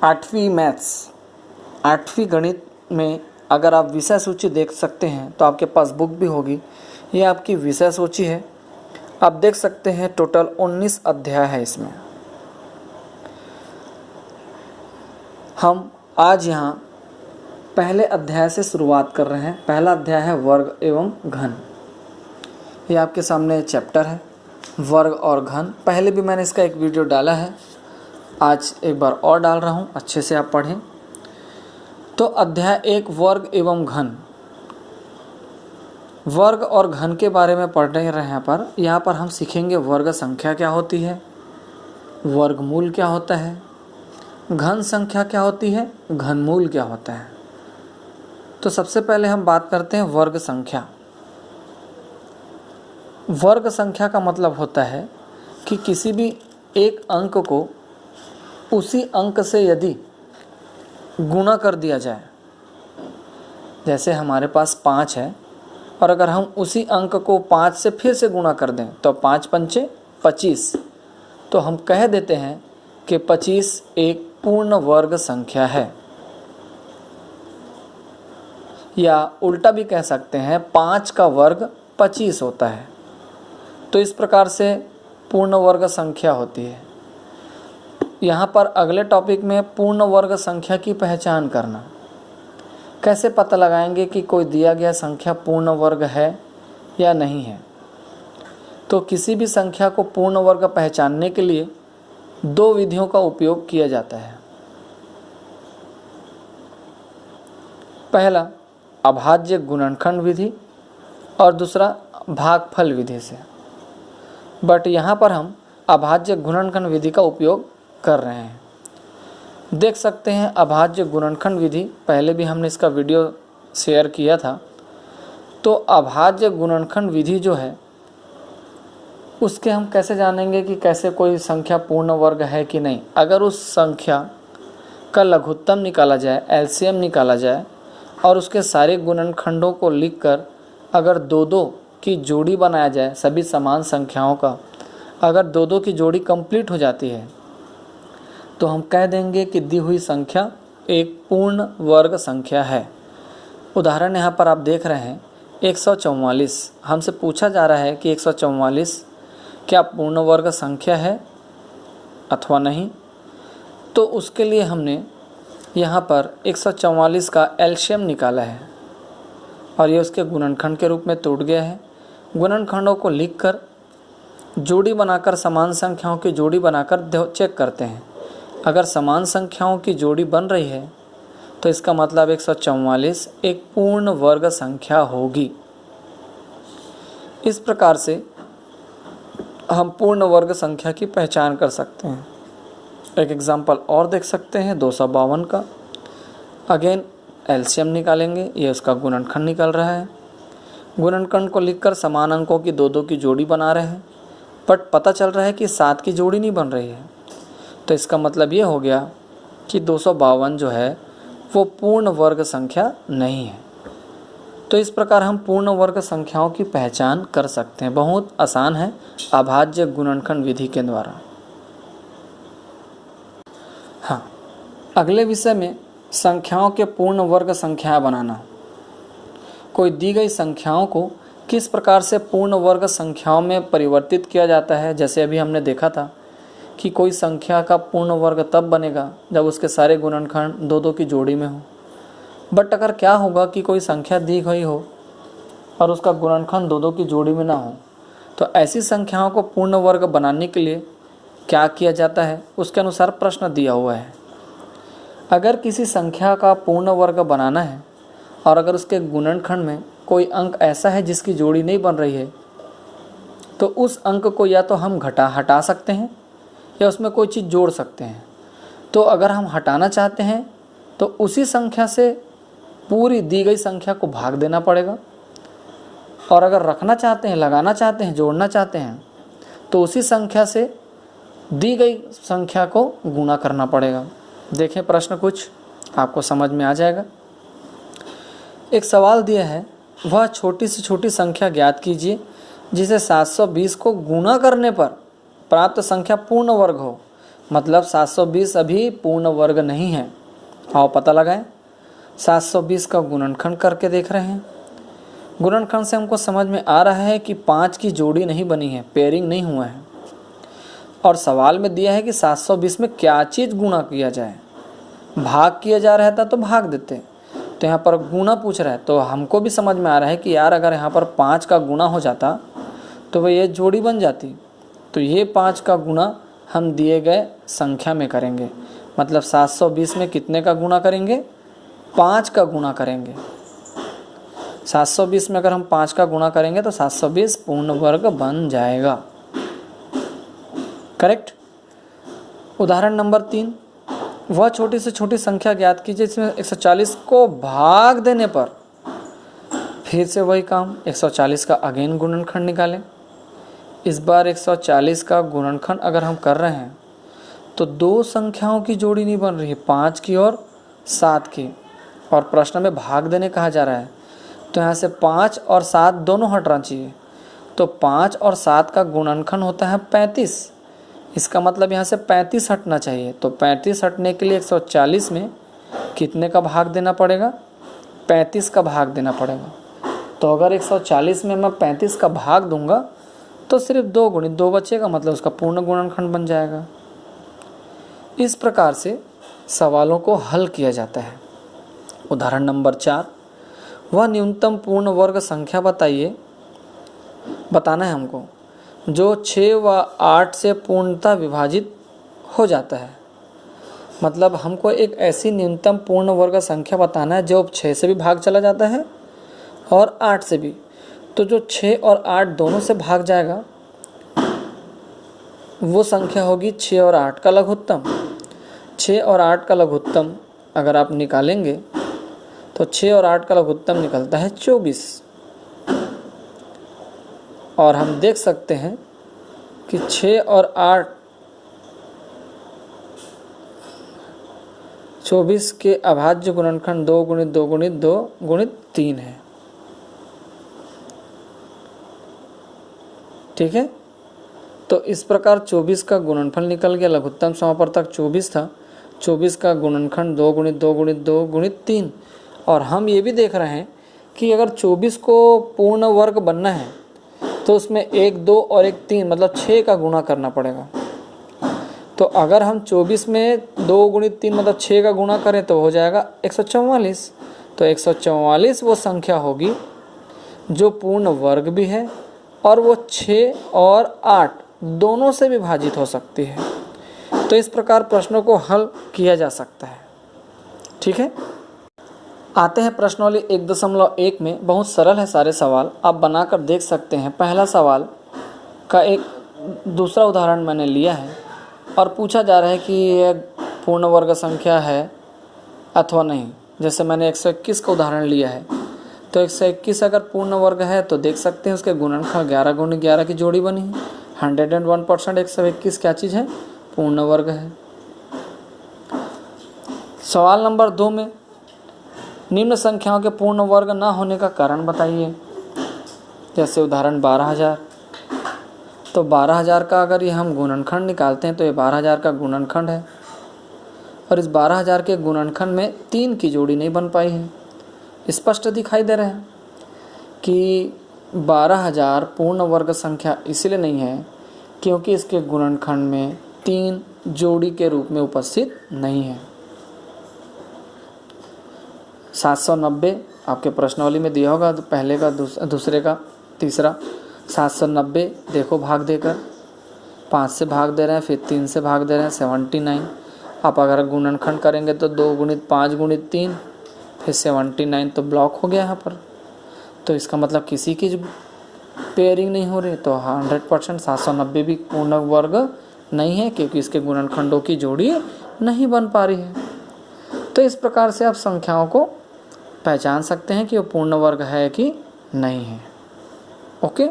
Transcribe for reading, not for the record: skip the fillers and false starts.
8वीं मैथ्स 8वीं गणित में अगर आप विषय सूची देख सकते हैं तो आपके पास बुक भी होगी। ये आपकी विषय सूची है। आप देख सकते हैं टोटल 19 अध्याय है इसमें। हम आज यहाँ पहले अध्याय से शुरुआत कर रहे हैं। पहला अध्याय है वर्ग एवं घन। ये आपके सामने चैप्टर है वर्ग और घन। पहले भी मैंने इसका एक वीडियो डाला है, आज एक बार और डाल रहा हूँ, अच्छे से आप पढ़ें। तो अध्याय 1 वर्ग एवं घन। वर्ग और घन के बारे में पढ़ रहे हैं। यहाँ पर हम सीखेंगे वर्ग संख्या क्या होती है, वर्गमूल क्या होता है, घन संख्या क्या होती है, घनमूल क्या होता है। तो सबसे पहले हम बात करते हैं वर्ग संख्या। वर्ग संख्या का मतलब होता है कि किसी भी एक अंक को उसी अंक से यदि गुणा कर दिया जाए, जैसे हमारे पास 5 है और अगर हम उसी अंक को 5 से फिर से गुणा कर दें तो 5 पंचे 25, तो हम कह देते हैं कि 25 एक पूर्ण वर्ग संख्या है। या उल्टा भी कह सकते हैं 5 का वर्ग 25 होता है। तो इस प्रकार से पूर्ण वर्ग संख्या होती है। यहाँ पर अगले टॉपिक में पूर्ण वर्ग संख्या की पहचान करना। कैसे पता लगाएंगे कि कोई दिया गया संख्या पूर्ण वर्ग है या नहीं है। तो किसी भी संख्या को पूर्ण वर्ग पहचानने के लिए 2 विधियों का उपयोग किया जाता है। पहला अभाज्य गुणनखंड विधि और दूसरा भागफल विधि से। बट यहाँ पर हम अभाज्य गुणनखंड विधि का उपयोग कर रहे हैं। देख सकते हैं अभाज्य गुणनखंड विधि, पहले भी हमने इसका वीडियो शेयर किया था। तो अभाज्य गुणनखंड विधि जो है उसके हम कैसे जानेंगे कि कैसे कोई संख्या पूर्ण वर्ग है कि नहीं। अगर उस संख्या का लघुत्तम निकाला जाए, एलसीएम निकाला जाए और उसके सारे गुणनखंडों को लिखकर अगर 2-2 की जोड़ी बनाया जाए, सभी समान संख्याओं का अगर 2-2 की जोड़ी कंप्लीट हो जाती है तो हम कह देंगे कि दी हुई संख्या एक पूर्ण वर्ग संख्या है। उदाहरण यहाँ पर आप देख रहे हैं 144। हमसे पूछा जा रहा है कि 144 क्या पूर्ण वर्ग संख्या है अथवा नहीं। तो उसके लिए हमने यहाँ पर 144 का एलसीएम निकाला है और ये उसके गुणनखंड के रूप में टूट गया है। गुणनखंडों को लिखकर जोड़ी बनाकर, समान संख्याओं की जोड़ी बनाकर चेक करते हैं। अगर समान संख्याओं की जोड़ी बन रही है तो इसका मतलब 144 एक पूर्ण वर्ग संख्या होगी। इस प्रकार से हम पूर्ण वर्ग संख्या की पहचान कर सकते हैं। एक एग्जाम्पल और देख सकते हैं 252 का। अगेन एलसीएम निकालेंगे, ये उसका गुणनखंड निकल रहा है। गुणनखंड को लिखकर समान अंकों की 2-2 की जोड़ी बना रहे हैं, बट पता चल रहा है कि 7 की जोड़ी नहीं बन रही है। तो इसका मतलब ये हो गया कि 252 जो है वो पूर्ण वर्ग संख्या नहीं है। तो इस प्रकार हम पूर्ण वर्ग संख्याओं की पहचान कर सकते हैं। बहुत आसान है अभाज्य गुणनखंड विधि के द्वारा। हाँ, अगले विषय में संख्याओं के पूर्ण वर्ग संख्या बनाना। कोई दी गई संख्याओं को किस प्रकार से पूर्ण वर्ग संख्याओं में परिवर्तित किया जाता है। जैसे अभी हमने देखा था कि कोई संख्या का पूर्ण वर्ग तब बनेगा जब उसके सारे गुणनखंड 2-2 की जोड़ी में हो। बट अगर क्या होगा कि कोई संख्या दी गई हो और उसका गुणनखंड 2-2 की जोड़ी में ना हो, तो ऐसी संख्याओं को पूर्ण वर्ग बनाने के लिए क्या किया जाता है उसके अनुसार प्रश्न दिया हुआ है। अगर किसी संख्या का पूर्ण वर्ग बनाना है और अगर उसके गुणनखंड में कोई अंक ऐसा है जिसकी जोड़ी नहीं बन रही है, तो उस अंक को या तो हम हटा सकते हैं या उसमें कोई चीज़ जोड़ सकते हैं। तो अगर हम हटाना चाहते हैं तो उसी संख्या से पूरी दी गई संख्या को भाग देना पड़ेगा, और अगर रखना चाहते हैं, लगाना चाहते हैं, जोड़ना चाहते हैं तो उसी संख्या से दी गई संख्या को गुणा करना पड़ेगा। देखें प्रश्न कुछ आपको समझ में आ जाएगा। एक सवाल दिया है, वह छोटी से छोटी संख्या ज्ञात कीजिए जिसे 720 को गुणा करने पर प्राप्त संख्या पूर्ण वर्ग हो। मतलब 720 अभी पूर्ण वर्ग नहीं है। आओ पता लगाएं। 720 का गुणनखंड करके देख रहे हैं। गुणनखंड से हमको समझ में आ रहा है कि 5 की जोड़ी नहीं बनी है, पेयरिंग नहीं हुआ है। और सवाल में दिया है कि 720 में क्या चीज़ गुणा किया जाए। भाग किया जा रहा था तो भाग देते, तो यहाँ पर गुणा पूछ रहा है, तो हमको भी समझ में आ रहा है कि यार अगर यहाँ पर 5 का गुणा हो जाता तो वह ये जोड़ी बन जाती। तो ये 5 का गुणा हम दिए गए संख्या में करेंगे, मतलब 720 में कितने का गुणा करेंगे? 5 का गुणा करेंगे। 720 में अगर हम 5 का गुणा करेंगे तो 720 पूर्ण वर्ग बन जाएगा। करेक्ट। उदाहरण नंबर 3, वह छोटी से छोटी संख्या ज्ञात कीजिए जिसमें 140 को भाग देने पर, फिर से वही काम, 140 का अगेन गुणनखंड निकालें। इस बार 140 का गुणनखंड अगर हम कर रहे हैं तो दो संख्याओं की जोड़ी नहीं बन रही है, 5 की और 7 की, और प्रश्न में भाग देने कहा जा रहा है, तो यहाँ से 5 और 7 दोनों हटना चाहिए। तो 5 और 7 का गुणनखंड होता है 35, इसका मतलब यहाँ से 35 हटना चाहिए। तो 35 हटने के लिए 140 में कितने का भाग देना पड़ेगा? 35 का भाग देना पड़ेगा। तो अगर 140 में मैं 35 का भाग दूंगा तो सिर्फ 2 गुणित 2 बचेगा, मतलब उसका पूर्ण गुणनखंड बन जाएगा। इस प्रकार से सवालों को हल किया जाता है। उदाहरण नंबर 4, वह न्यूनतम पूर्ण वर्ग संख्या बताना है हमको जो 6 व 8 से पूर्णतः विभाजित हो जाता है। मतलब हमको एक ऐसी न्यूनतम पूर्ण वर्ग संख्या बताना है जो 6 से भी भाग चला जाता है और 8 से भी। तो जो 6 और 8 दोनों से भाग जाएगा वो संख्या होगी 6 और 8 का लघुत्तम। 6 और 8 का लघुत्तम अगर आप निकालेंगे तो 6 और 8 का लघुत्तम निकलता है 24। और हम देख सकते हैं कि 6 और 8 24 के अभाज्य गुणनखंड 2 गुणित 2 गुणित 2 गुणित 3 है। ठीक है, तो इस प्रकार 24 का गुणनफल निकल गया। लघुत्तम समापवर्तक 24 था, 24 का गुणनखंड 2 गुणित 2 गुणित 2 गुणित 3। और हम ये भी देख रहे हैं कि अगर 24 को पूर्ण वर्ग बनना है तो उसमें 1 2 और 1 3 मतलब 6 का गुणा करना पड़ेगा। तो अगर हम 24 में 2 गुणित 3 मतलब 6 का गुणा करें तो हो जाएगा 144। तो 144 वो संख्या होगी जो पूर्ण वर्ग भी है और वो 6 और 8 दोनों से विभाजित हो सकती है। तो इस प्रकार प्रश्नों को हल किया जा सकता है। ठीक है, आते हैं प्रश्नावली 1.1 में। बहुत सरल है सारे सवाल, आप बनाकर देख सकते हैं। पहला सवाल का एक दूसरा उदाहरण मैंने लिया है और पूछा जा रहा है कि यह पूर्ण वर्ग संख्या है अथवा नहीं। जैसे मैंने 121 का उदाहरण लिया है, तो 121 अगर पूर्ण वर्ग है तो देख सकते हैं उसके गुणनखंड 11 गुणित 11 की जोड़ी बनी है। 101% 121 क्या चीज़ है? पूर्ण वर्ग है। सवाल नंबर 2 में निम्न संख्याओं के पूर्ण वर्ग न होने का कारण बताइए। जैसे उदाहरण 12,000, तो 12,000 का अगर ये हम गुणनखंड निकालते हैं तो ये 12,000 का गुणनखंड है और इस 12,000 के गुणनखंड में 3 की जोड़ी नहीं बन पाई है। स्पष्ट दिखाई दे रहा है कि 12,000 पूर्ण वर्ग संख्या इसलिए नहीं है क्योंकि इसके गुणनखंड में 3 जोड़ी के रूप में उपस्थित नहीं है। 790 आपके प्रश्नावली में दिया होगा, तो पहले का दूसरे का तीसरा। 790 देखो भाग देकर 5 से भाग दे रहे हैं, फिर 3 से भाग दे रहे हैं, 79। आप अगर गुणनखंड करेंगे तो 2 गुणित 5 गुणित 3 फिर 79, तो ब्लॉक हो गया यहाँ पर। तो इसका मतलब किसी की पेयरिंग नहीं हो रही। तो 100% 790 भी पूर्ण वर्ग नहीं है क्योंकि इसके गुणनखंडों की जोड़ी नहीं बन पा रही है। तो इस प्रकार से आप संख्याओं को पहचान सकते हैं कि वो पूर्ण वर्ग है कि नहीं है। ओके।